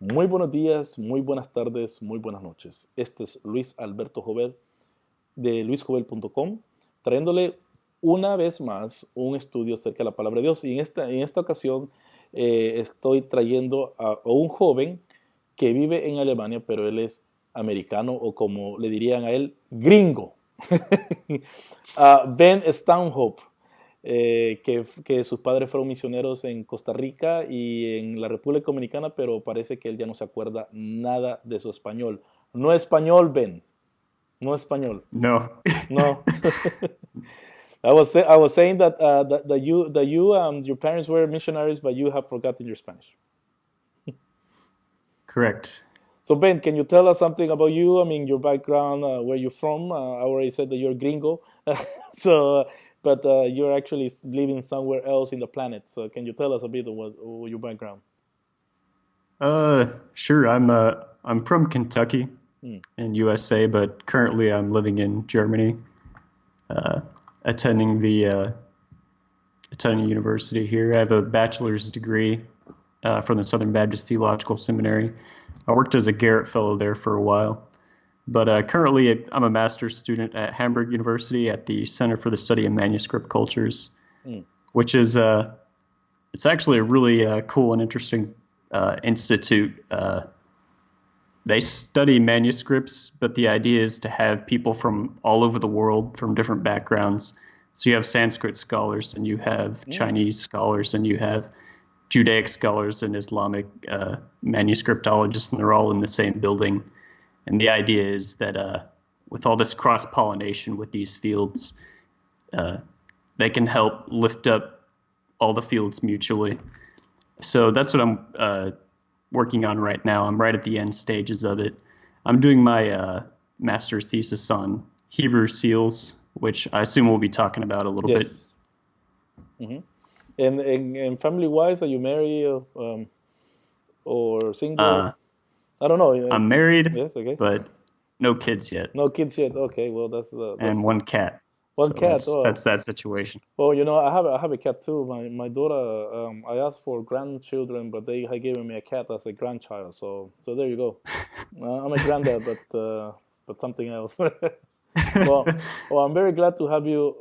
Muy buenos días, muy buenas tardes, muy buenas noches. Este es Luis Alberto Jovel de luisjovel.com, trayéndole una vez más un estudio acerca de la palabra de Dios. Y en esta ocasión estoy trayendo a un joven que vive en Alemania, pero él es americano o como le dirían a él, gringo. Ben Stanhope. Que sus padres fueron misioneros en Costa Rica y en la República Dominicana, pero parece que él ya no se acuerda nada de su español. No español, Ben. No español. No. No. I was saying that your parents were missionaries, but you have forgotten your Spanish. Correct. So Ben, can you tell us something about you? I mean, your background, where you're from. I already said that you're gringo, so but you're actually living somewhere else in the planet. So can you tell us a bit of what your background? Sure. I'm from Kentucky Hmm. in USA, but currently I'm living in Germany, uh, attending the attending university here. I have a bachelor's degree from the Southern Baptist Theological Seminary. I worked as a Garrett Fellow there for a while, but currently I'm a master's student at Hamburg University at the Center for the Study of Manuscript Cultures, Hmm. which is it's actually a really cool and interesting institute. They study manuscripts, but the idea is to have people from all over the world, from different backgrounds. So you have Sanskrit scholars, and you have Hmm. Chinese scholars, and you have Judaic scholars and Islamic manuscriptologists, and they're all in the same building. And the idea is that with all this cross pollination with these fields, uh, they can help lift up all the fields mutually. So that's what I'm working on right now. I'm right at the end stages of it. I'm doing my master's thesis on Hebrew seals, which I assume we'll be talking about a little bit. Yes. Hmm. And family wise, are you married or single? Uh, I don't know. I'm married, Yes. Okay. but no kids yet, No kids yet. Okay. Well, that's and one cat. one So cat. that's that situation. Well, I have a cat too. My daughter, I asked for grandchildren, but they had given me a cat as a grandchild. So there you go. I'm a granddad, but something else. well, well, I'm very glad to have you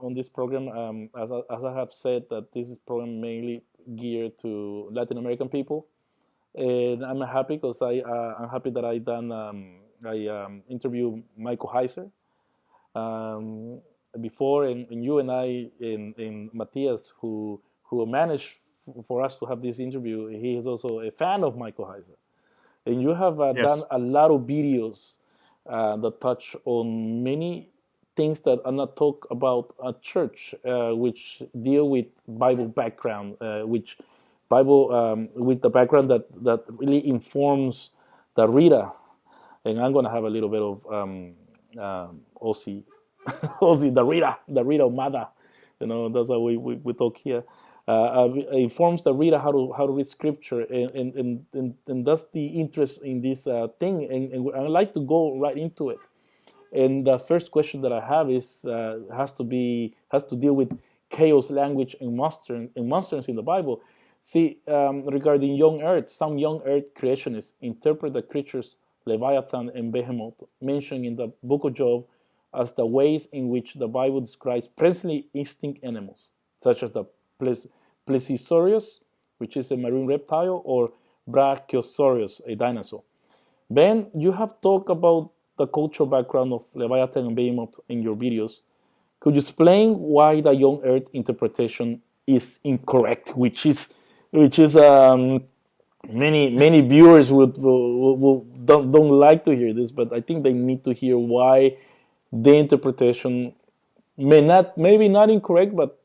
on this program. As I have said, that this is program mainly geared to Latin American people, and I'm happy because I'm happy that I interviewed Michael Heiser um, before, and you and I and Matthias, who managed for us to have this interview. He is also a fan of Michael Heiser, and you have done Yes. a lot of videos that touch on many things that are not talked about at church, which deal with Bible background, which Bible with the background that really informs the reader. And I'm gonna have a little bit of Aussie, Aussie, the reader mother. That's how we talk here. Informs the reader how to read scripture, and that's the interest in this thing. And I like to go right into it. And the first question that I have is has to deal with chaos language and monsters in the Bible. See, regarding young Earth, some young Earth creationists interpret the creatures Leviathan and Behemoth mentioned in the Book of Job as the ways in which the Bible describes presently extinct animals, such as the Plesiosaurus, which is a marine reptile, or Brachiosaurus, a dinosaur. Ben, you have talked about the cultural background of Leviathan and Behemoth in your videos. Could you explain why the young Earth interpretation is incorrect, which is many viewers don't like to hear this, but I think they need to hear why the interpretation maybe not incorrect, but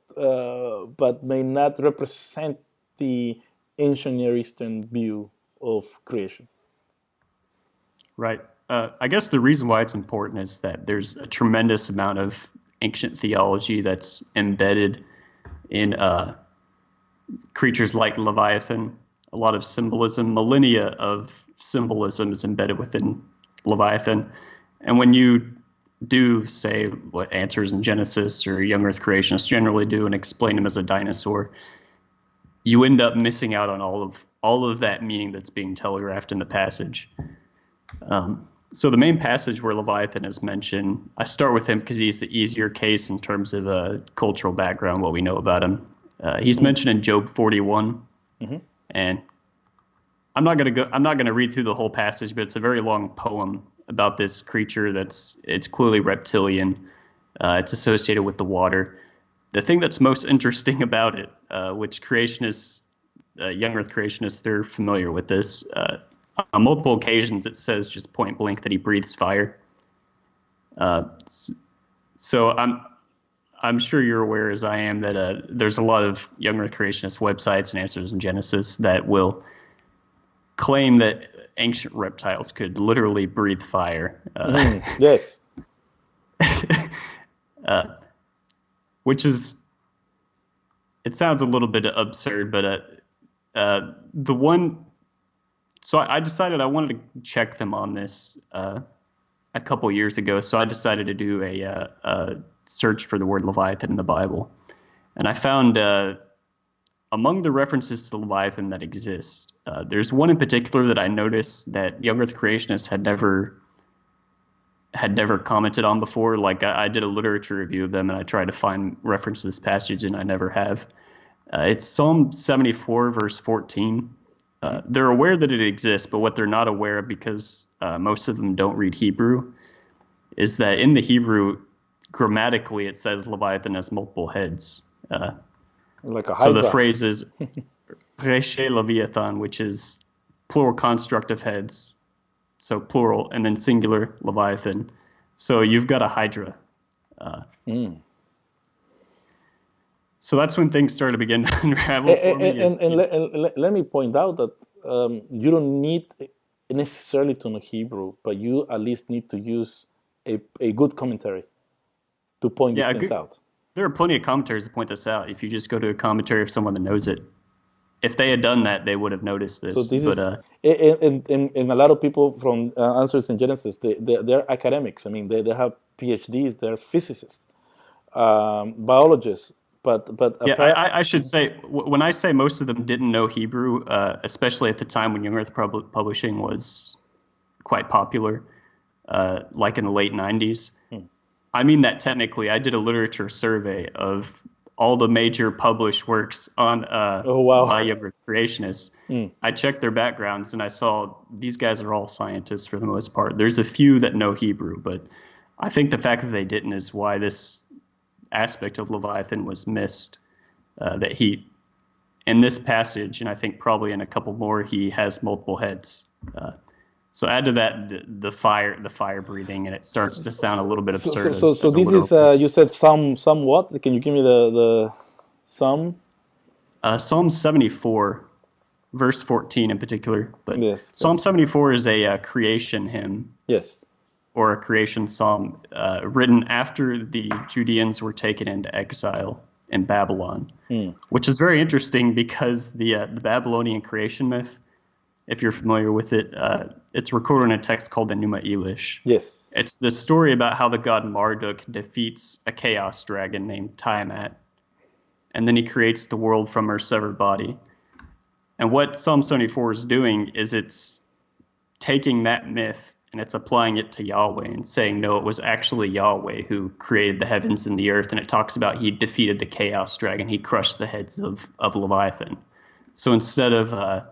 may not represent the ancient Near Eastern view of creation. Right. I guess the reason why it's important is that there's a tremendous amount of ancient theology that's embedded in creatures like Leviathan. A lot of symbolism, millennia of symbolism is embedded within Leviathan. And when you do say what answers in Genesis or young Earth creationists generally do and explain him as a dinosaur, you end up missing out on all of all of that meaning that's being telegraphed in the passage. So the main passage where Leviathan is mentioned, I start with him because he's the easier case in terms of cultural background, what we know about him. He's mentioned in Job 41, and I'm not gonna read through the whole passage, but it's a very long poem about this creature it's clearly reptilian. It's associated with the water. The thing that's most interesting about it, which creationists, young Earth creationists, they're familiar with this. On multiple occasions, it says just point blank that he breathes fire. So I'm sure you're aware, as I am, that there's a lot of young Earth creationist websites and Answers in Genesis that will claim that ancient reptiles could literally breathe fire. Yes. Which is, it sounds a little bit absurd, but the one, so I decided I wanted to check them on this a couple years ago. So I decided to do a search for the word Leviathan in the Bible, and I found among the references to Leviathan that exist, there's one in particular that I noticed that young Earth creationists had never commented on before. Like I did a literature review of them and I tried to find reference to this passage and I never have. It's Psalm 74 verse 14. They're aware that it exists, but what they're not aware of, because most of them don't read Hebrew, is that in the Hebrew, grammatically, it says Leviathan has multiple heads. Like a so the hydra. phrase is Reshe Leviathan, which is plural construct of heads. So plural, and then singular Leviathan. So you've got a hydra. So that's when things started to begin to unravel for me. And let me point out that you don't need necessarily to know Hebrew, but you at least need to use a good commentary to point these things out. There are plenty of commentaries to point this out. If you just go to a commentary of someone that knows it, if they had done that, they would have noticed this. So this is, and a lot of people from Answers in Genesis, they're academics. I mean, they have PhDs, they're physicists, biologists. But yeah, I should say, when I say most of them didn't know Hebrew, especially at the time when Young Earth Publishing was quite popular, like in the late 90s, I mean that technically. I did a literature survey of all the major published works on by Young Earth creationists. I checked their backgrounds and I saw these guys are all scientists for the most part. There's a few that know Hebrew, but I think the fact that they didn't is why this aspect of Leviathan was missed. That he, in this passage, and I think probably in a couple more, he has multiple heads. So add to that the fire breathing, and it starts to sound a little bit absurd. So this is you said Psalm what? Can you give me the Psalm? Psalm 74, verse 14 in particular. But yes, Psalm 74 is a creation hymn. Yes. Or a creation psalm written after the Judeans were taken into exile in Babylon, which is very interesting because the Babylonian creation myth, if you're familiar with it, it's recorded in a text called the Numa Elish. Yes. It's the story about how the god Marduk defeats a chaos dragon named Tiamat, and then he creates the world from her severed body. And what Psalm 74 is doing is it's taking that myth and it's applying it to Yahweh and saying, no, it was actually Yahweh who created the heavens and the earth. And it talks about he defeated the chaos dragon. He crushed the heads of Leviathan. So instead of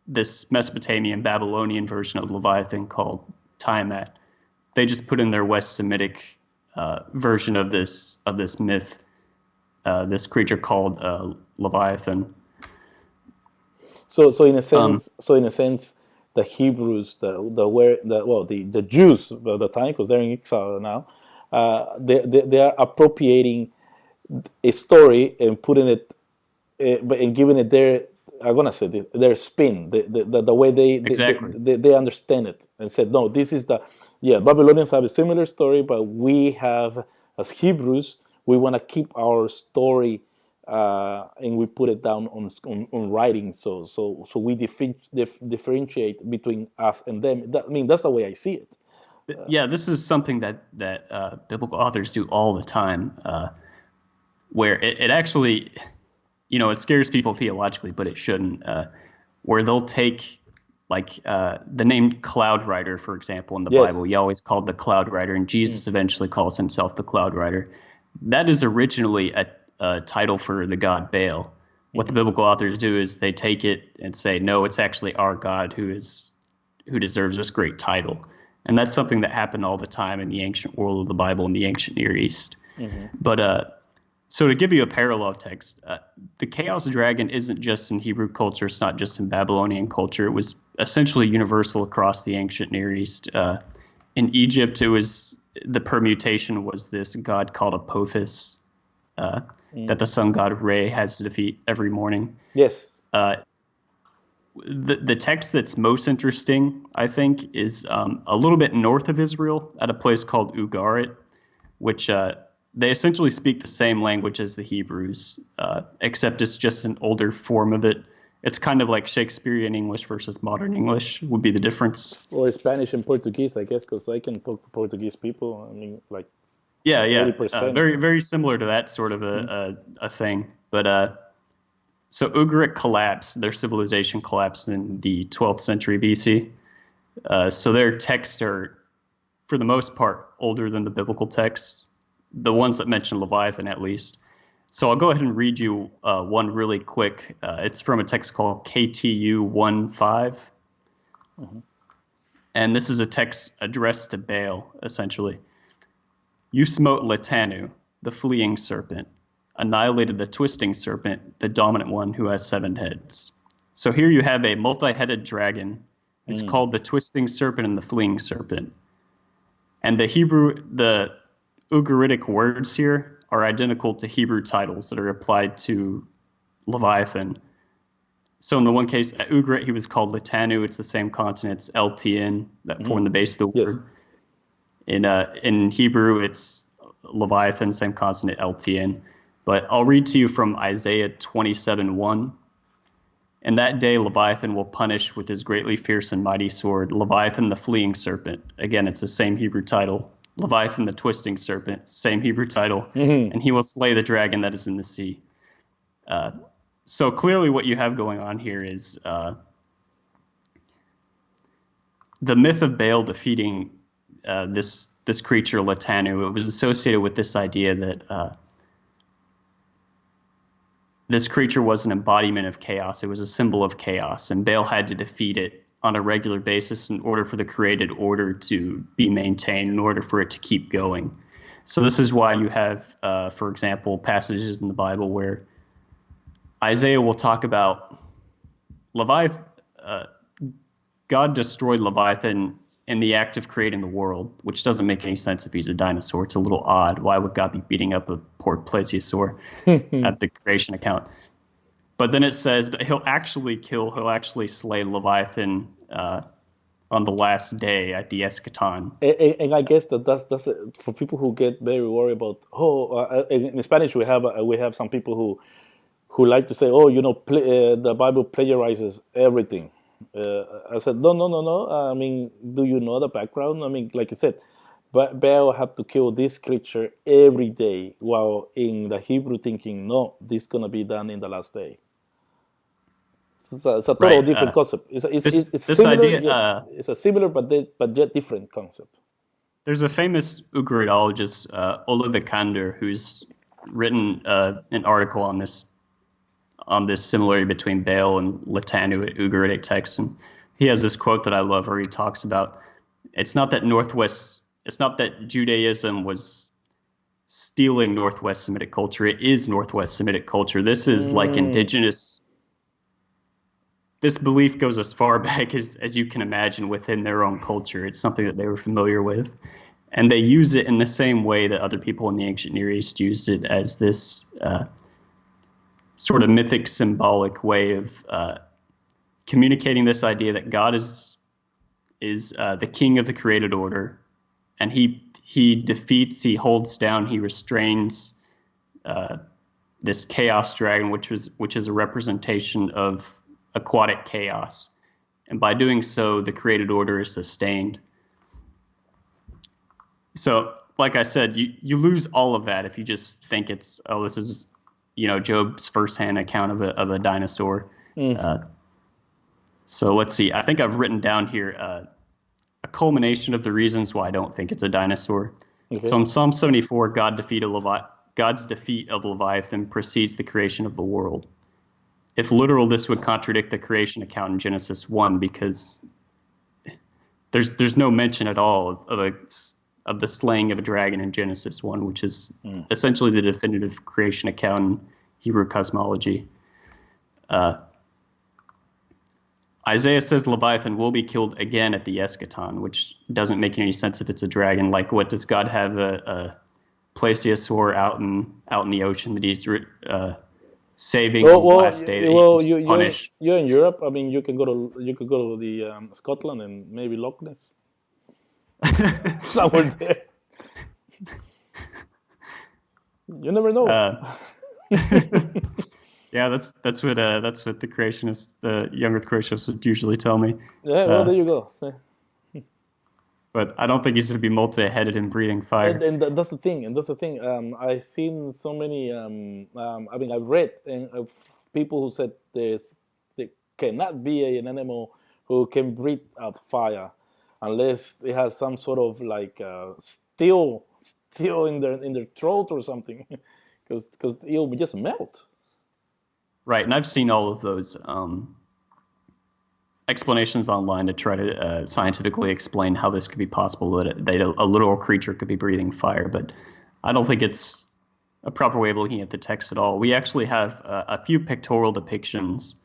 this Mesopotamian Babylonian version of Leviathan called Tiamat, they just put in their West Semitic version of this myth, this creature called Leviathan. So in a sense, the Hebrews, the Jews at the time, because they're in exile now, they are appropriating a story and putting it, and giving it their, I'm gonna say their spin, the way they understand it, and said, no, this is Babylonians have a similar story, but we have, as Hebrews, we want to keep our story. And we put it down on writing, so we differentiate between us and them. That's the way I see it. Yeah, this is something that biblical authors do all the time, where it actually, it scares people theologically, but it shouldn't. where they'll take the name Cloud Rider, for example, in the Bible. He Yes. always called the Cloud Rider, and Mm. Jesus eventually calls himself the Cloud Rider. That is originally a title for the god Baal. What the Mhm. biblical authors do is they take it and say, no, it's actually our God who deserves this great title. And that's something that happened all the time in the ancient world of the Bible in the ancient Near East. Mhm. But so to give you a parallel text, the chaos dragon isn't just in Hebrew culture. It's not just in Babylonian culture. It was essentially universal across the ancient Near East. In Egypt, the permutation was this god called Apophis uh, that Mm. the sun god Re has to defeat every morning. Yes. Uh, the text that's most interesting, I think, is a little bit north of Israel at a place called Ugarit, which they essentially speak the same language as the Hebrews, except it's just an older form of it. It's kind of like Shakespearean English versus modern English would be the difference. Or Spanish and Portuguese, I guess, because I can talk to Portuguese people. I mean, like Yeah, yeah, 80%. very very similar to that sort of Mm. a thing. But so Ugarit collapsed. Their civilization collapsed in the 12th century BC. So their texts are, for the most part, older than the biblical texts, the ones that mention Leviathan at least. So I'll go ahead and read you one really quick. It's from a text called KTU 1:5. Mhm. And this is a text addressed to Baal, essentially. You smote Letanu, the fleeing serpent, annihilated the twisting serpent, the dominant one who has 7 heads. So here you have a multi-headed dragon. It's Mm. called the twisting serpent and the fleeing serpent. And the Ugaritic words here are identical to Hebrew titles that are applied to Leviathan. So in the one case, at Ugarit, he was called Letanu. It's the same consonants, LTN, that form Mhm. the base of the Yes. word. In Hebrew, it's Leviathan, same consonant, LTN. But I'll read to you from Isaiah 27:1. In that day, Leviathan will punish with his greatly fierce and mighty sword, Leviathan the fleeing serpent. Again, it's the same Hebrew title. Leviathan the twisting serpent, same Hebrew title. Mhm. And he will slay the dragon that is in the sea. Uh, so clearly, what you have going on here is the myth of Baal defeating this creature, Letanu. It was associated with this idea that this creature was an embodiment of chaos. It was a symbol of chaos, and Baal had to defeat it on a regular basis in order for the created order to be maintained, in order for it to keep going. So this is why you have, for example, passages in the Bible where Isaiah will talk about Leviathan. God destroyed Leviathan in the act of creating the world, which doesn't make any sense if he's a dinosaur. It's a little odd. Why would God be beating up a poor plesiosaur at the creation account? But then it says that he'll actually slay Leviathan on the last day at the eschaton. And I guess that's for people who get very worried about. Oh, in Spanish we have some people who like to say, oh, the Bible plagiarizes everything. I said, no, no, no, no. I mean, do you know the background? I mean, like you said, but Baal had to kill this creature every day, while in the Hebrew thinking, no, this gonna be done in the last day. It's a total Right. different concept. It's This similar, idea. yet it's a similar but yet different concept. There's a famous Ugaritologist, Ola Vikander, who's written an article on this similarity between Baal and Letanu Ugaritic texts, and he has this quote that I love, where he talks about it's not that Judaism was stealing Northwest Semitic culture. It is Northwest Semitic culture. This is like Mm. indigenous. This belief goes as far back as you can imagine within their own culture. It's something that they were familiar with. And they use it in the same way that other people in the ancient Near East used it, as this sort of mythic, symbolic way of communicating this idea that God is the king of the created order, and he defeats, he holds down, he restrains this chaos dragon, which is a representation of aquatic chaos, and by doing so, the created order is sustained. So, like I said, you lose all of that if you just think this is Job's firsthand account of a dinosaur. Mm. Uh, So let's see. I think I've written down here a culmination of the reasons why I don't think it's a dinosaur. So Okay. in Psalm 74, God's defeat of Leviathan precedes the creation of the world. If literal, this would contradict the creation account in Genesis 1 because there's no mention at all of the slaying of a dragon in Genesis 1, which is essentially the definitive creation account in Hebrew cosmology. Isaiah says Leviathan will be killed again at the eschaton, which doesn't make any sense if it's a dragon. Like, what does God have a plesiosaur out in the ocean that he's saving Well, on the well, last day that he can well, just punish? you're in Europe. I mean, you could go to the Scotland and maybe Loch Ness somewhere there. You never know. Uh, yeah, that's what the creationists, the young Earth creationists, would usually tell me. Yeah, well, Uh, there you go. but I don't think he's going to be multi-headed and breathing fire. That's the thing. And that's the thing. I've seen so many. I mean, I've read of people who said there cannot be an animal who can breathe out fire unless it has some sort of like steel in their throat or something, because it'll just melt. Right, and I've seen all of those explanations online to try to scientifically explain how this could be possible, that a literal creature could be breathing fire, but I don't think it's a proper way of looking at the text at all. We actually have a few pictorial depictions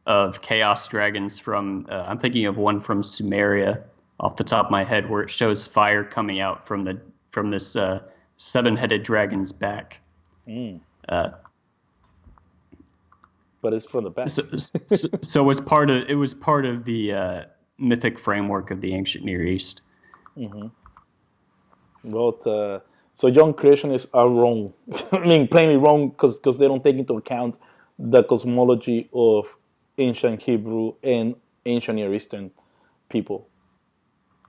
of chaos dragons from, I'm thinking of one from Sumeria off the top of my head, where it shows fire coming out from this seven-headed dragon's back. But it's from the back. So it was part of the mythic framework of the ancient Near East. But so young creationists are wrong. I mean, plainly wrong, because they don't take into account the cosmology of ancient Hebrew and ancient Near Eastern people.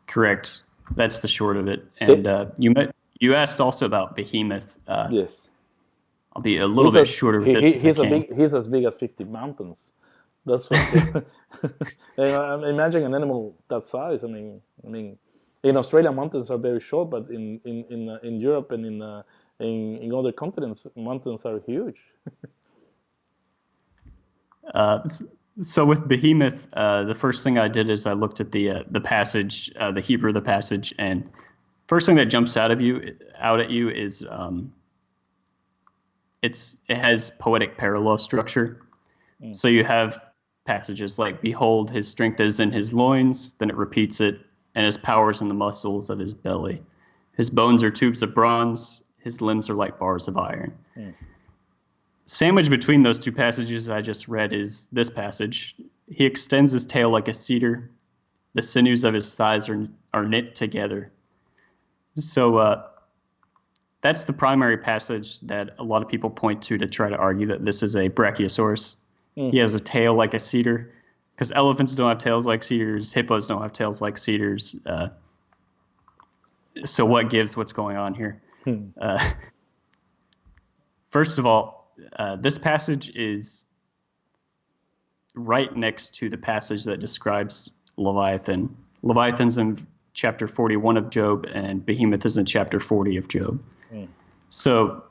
Correct. That's the short of it. And you asked also about Behemoth. Yes. I'll be a little bit shorter with this. He's as big as 50 mountains. That's what. And imagine an animal that size. I mean, in Australia, mountains are very short, but in Europe and in other continents, mountains are huge. So with Behemoth, the first thing I did is I looked at the passage, the Hebrew of the passage, and first thing that jumps out at you is it has poetic parallel structure. So you have passages like, "Behold, his strength is in his loins," then it repeats it, "and his power is in the muscles of his belly. His bones are tubes of bronze, his limbs are like bars of iron." Sandwiched between those two passages I just read is this passage. "He extends his tail like a cedar. The sinews of his thighs are knit together." So that's the primary passage that a lot of people point to try to argue that this is a brachiosaurus. He has a tail like a cedar, because elephants don't have tails like cedars, hippos don't have tails like cedars. So what gives? What's going on here? First of all, this passage is right next to the passage that describes Leviathan. Leviathan's in chapter 41 of Job, and Behemoth is in chapter 40 of Job. So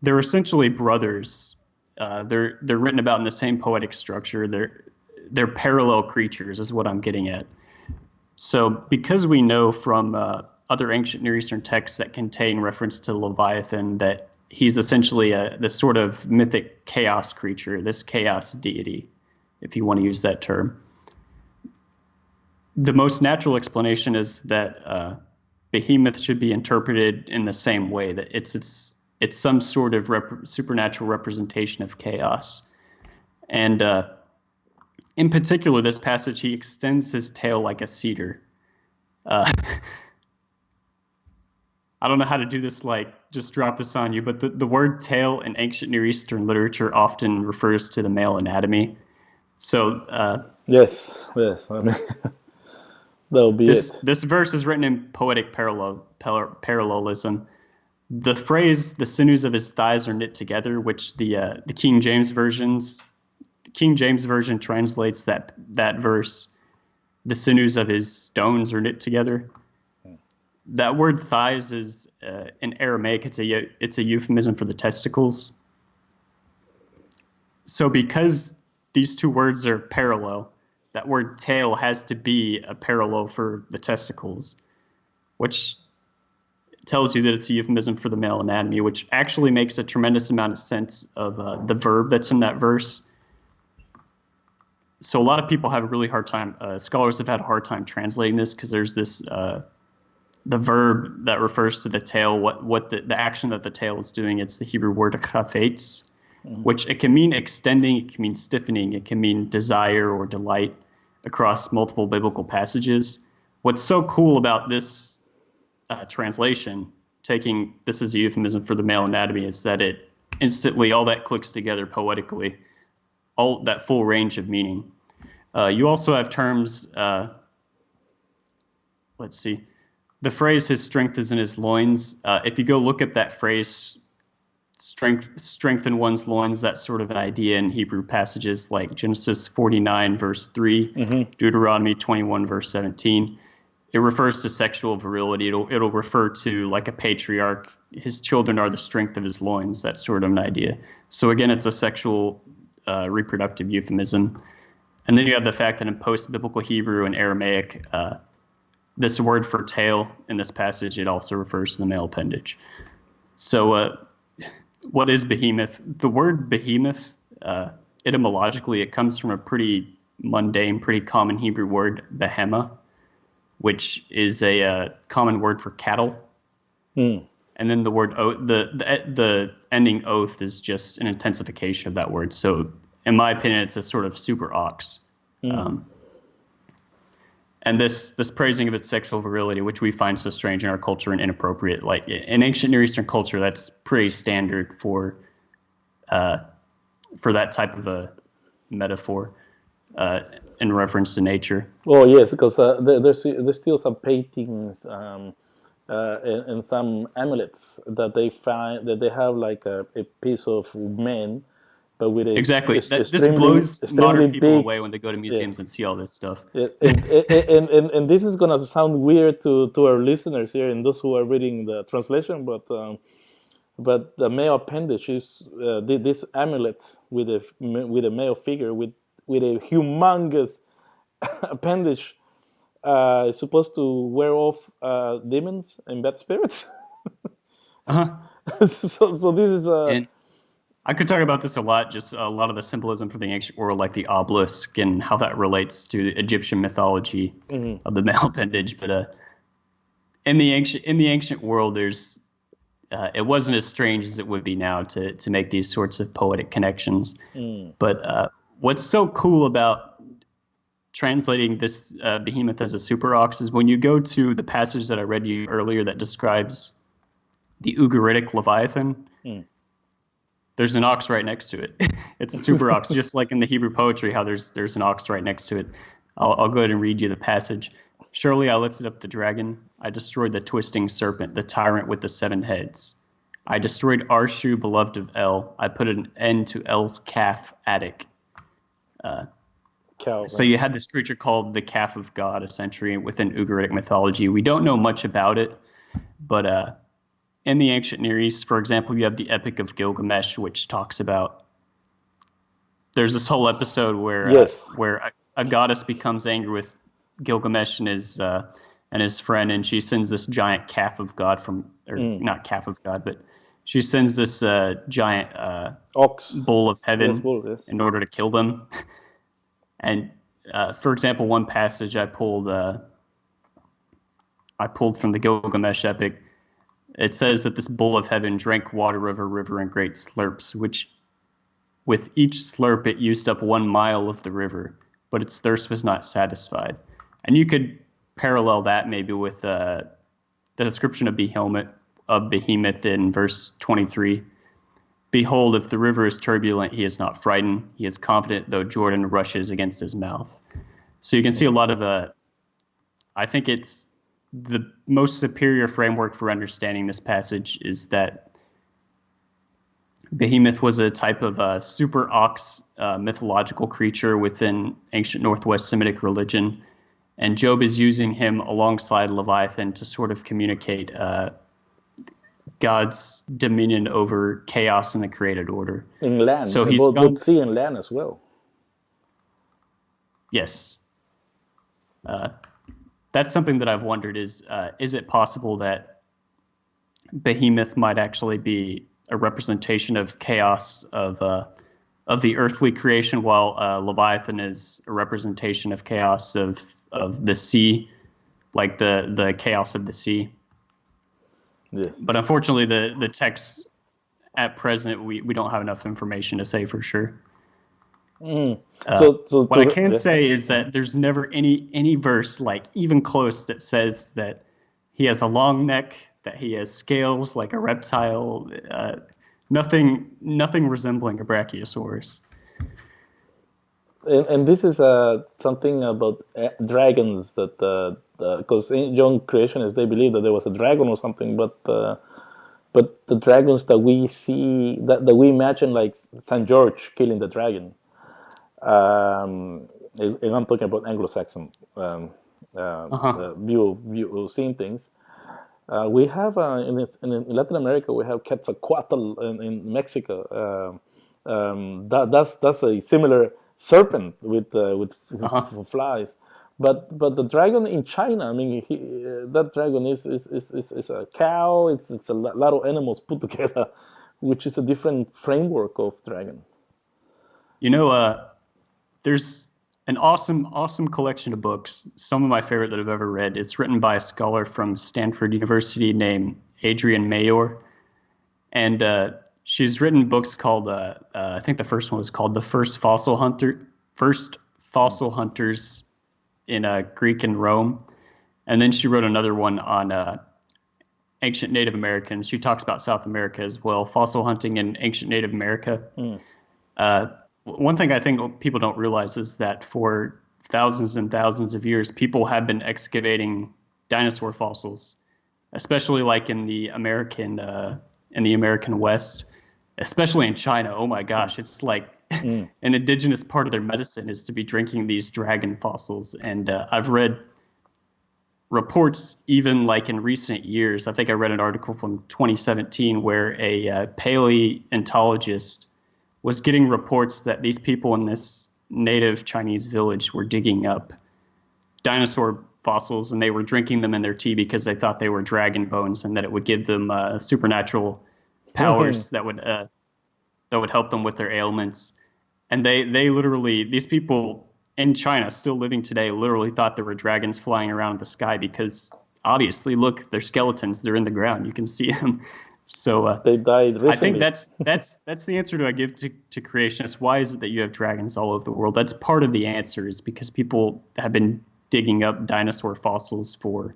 they're essentially brothers. They're written about in the same poetic structure. They're parallel creatures, is what I'm getting at. So because we know from other ancient Near Eastern texts that contain reference to Leviathan that he's essentially this sort of mythic chaos creature, this chaos deity, if you want to use that term, the most natural explanation is that Behemoth should be interpreted in the same way, that it's some sort of supernatural representation of chaos. And in particular, this passage, he extends his tail like a cedar. I don't know how to do this, like just drop this on you, but the word tail in ancient Near Eastern literature often refers to the male anatomy. So yes, I mean, that'll be it. This verse is written in poetic parallelism. The phrase "the sinews of his thighs are knit together," which the King James versions King James Version translates that verse, the sinews of his stones are knit together. That word thighs is in Aramaic. It's a euphemism for the testicles. So because these two words are parallel, that word tail has to be a parallel for the testicles, which tells you that it's a euphemism for the male anatomy, which actually makes a tremendous amount of sense of the verb that's in that verse. So a lot of people have a really hard time, scholars have had a hard time translating this because there's this, the verb that refers to the tail, what the action that the tail is doing. It's the Hebrew word chafetz, which it can mean extending, it can mean stiffening, it can mean desire or delight across multiple biblical passages. What's so cool about this translation, taking this as a euphemism for the male anatomy, is that it instantly, all that clicks together poetically, all that full range of meaning. You also have terms, let's see, the phrase "his strength is in his loins." If you go look up that phrase, strengthen one's loins, that's sort of an idea in Hebrew passages like Genesis 49 verse 3, Deuteronomy 21 verse 17. It refers to sexual virility. It'll refer to, like a patriarch, his children are the strength of his loins. That's sort of an idea. So again, it's a sexual reproductive euphemism. And then you have the fact that in post-biblical Hebrew and Aramaic, this word for tail in this passage, it also refers to the male appendage. So what is behemoth? The word behemoth, etymologically, it comes from a pretty mundane, pretty common Hebrew word, behema, which is a common word for cattle. And then the word the ending oath is just an intensification of that word. So in my opinion, it's a sort of super ox. And this praising of its sexual virility, which we find so strange in our culture and inappropriate, like in ancient Near Eastern culture, that's pretty standard for that type of a metaphor in reference to nature. Oh yes, because there's still some paintings and some amulets that they find that they have like a piece of man, but with a Exactly. This extremely blows modern people big. away when they go to museums and see all this stuff. Yeah, and this is gonna sound weird to our listeners here and those who are reading the translation, but the male appendage is this amulet with a male figure with a humongous appendage is supposed to wear off demons and bad spirits. So this is And I could talk about this a lot, just a lot of the symbolism for the ancient world, like the obelisk and how that relates to the Egyptian mythology of the male appendage. But in the ancient world, there's it wasn't as strange as it would be now to make these sorts of poetic connections. But what's so cool about translating this behemoth as a super ox is when you go to the passage that I read you earlier that describes the Ugaritic Leviathan, there's an ox right next to it. It's a super ox, just like in the Hebrew poetry, how there's an ox right next to it. I'll go ahead and read you the passage. Surely I lifted up the dragon. I destroyed the twisting serpent, the tyrant with the 7 heads. I destroyed Arshu, beloved of El. I put an end to El's calf, Attic. So you had this creature called the calf of God, essentially, within Ugaritic mythology. We don't know much about it, but in the ancient Near East, for example, you have the Epic of Gilgamesh, which talks about, there's this whole episode where a goddess becomes angry with Gilgamesh and his friend, and she sends this giant calf of God not calf of God, but she sends this giant ox bull of heaven in order to kill them. And for example, one passage I pulled from the Gilgamesh epic. It says that this bull of heaven drank water of a river in great slurps, which with each slurp it used up 1 mile of the river, but its thirst was not satisfied. And you could parallel that maybe with the description of Behemoth in verse 23. Behold, if the river is turbulent, he is not frightened. He is confident, though Jordan rushes against his mouth. So you can see a lot of I think it's the most superior framework for understanding this passage is that Behemoth was a type of super ox mythological creature within ancient Northwest Semitic religion. And Job is using him alongside Leviathan to sort of communicate God's dominion over chaos in the created order. In land, So he's both gone. sea and land as well. Yes. Uh, that's something that I've wondered is it possible that Behemoth might actually be a representation of chaos of the earthly creation, while Leviathan is a representation of chaos of the sea, like the chaos of the sea. Yes. But unfortunately, the text at present, we don't have enough information to say for sure. So What I can say is that there's never any verse like even close that says that he has a long neck, that he has scales like a reptile. Nothing resembling a brachiosaurus. and this is something about dragons that because in young creationists they believe that there was a dragon or something, but the dragons that we see that we imagine like Saint George killing the dragon. And I'm talking about Anglo-Saxon view of seeing things. We have in Latin America we have Quetzalcoatl in Mexico. That's a similar serpent with flies. But the dragon in China, I mean, that dragon is a cow. It's a lot of animals put together, which is a different framework of dragon. You know, there's an awesome collection of books. Some of my favorite that I've ever read. It's written by a scholar from Stanford University named Adrienne Mayor, and she's written books called I think the first one was called The First Fossil Hunters in Greek and Rome, and then she wrote another one on ancient Native Americans. She talks about South America as well, fossil hunting in ancient Native America. One thing I think people don't realize is that for thousands and thousands of years, people have been excavating dinosaur fossils, especially like in the American West, especially in China. Oh my gosh, it's like an indigenous part of their medicine is to be drinking these dragon fossils. And I've read reports even like in recent years. I think I read an article from 2017 where a paleontologist was getting reports that these people in this native Chinese village were digging up dinosaur fossils and they were drinking them in their tea because they thought they were dragon bones and that it would give them supernatural powers that would help them with their ailments. And they literally, these people in China still living today literally thought there were dragons flying around in the sky because obviously, look, they're skeletons. They're in the ground. You can see them. So they died recently. I think that's the answer I give to creationists. Why is it that you have dragons all over the world? That's part of the answer is because people have been digging up dinosaur fossils for.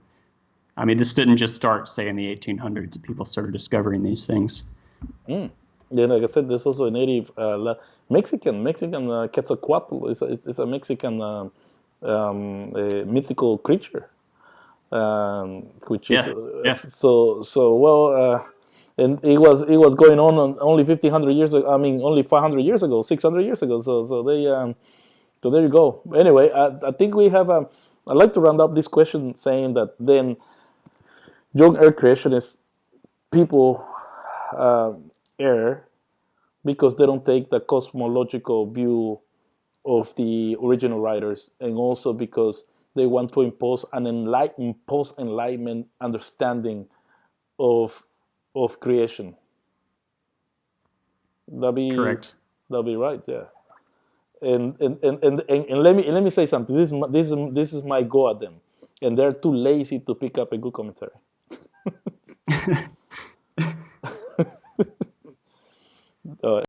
I mean, this didn't just start, say, in the 1800s. People started discovering these things. Yeah, like I said, there's also a native Mexican Quetzalcoatl is a Mexican mythical creature, which is so well. And it was going on only 1,500 years ago. I mean, only 500 years ago, 600 years ago. So there you go. Anyway, I think we have. I'd like to round up this question saying that then young Earth creationists people err because they don't take the cosmological view of the original writers, and also because they want to impose an post-enlightenment understanding of creation. Correct. That'll be right, yeah. And let me say something. This is my go at them, and they're too lazy to pick up a good commentary.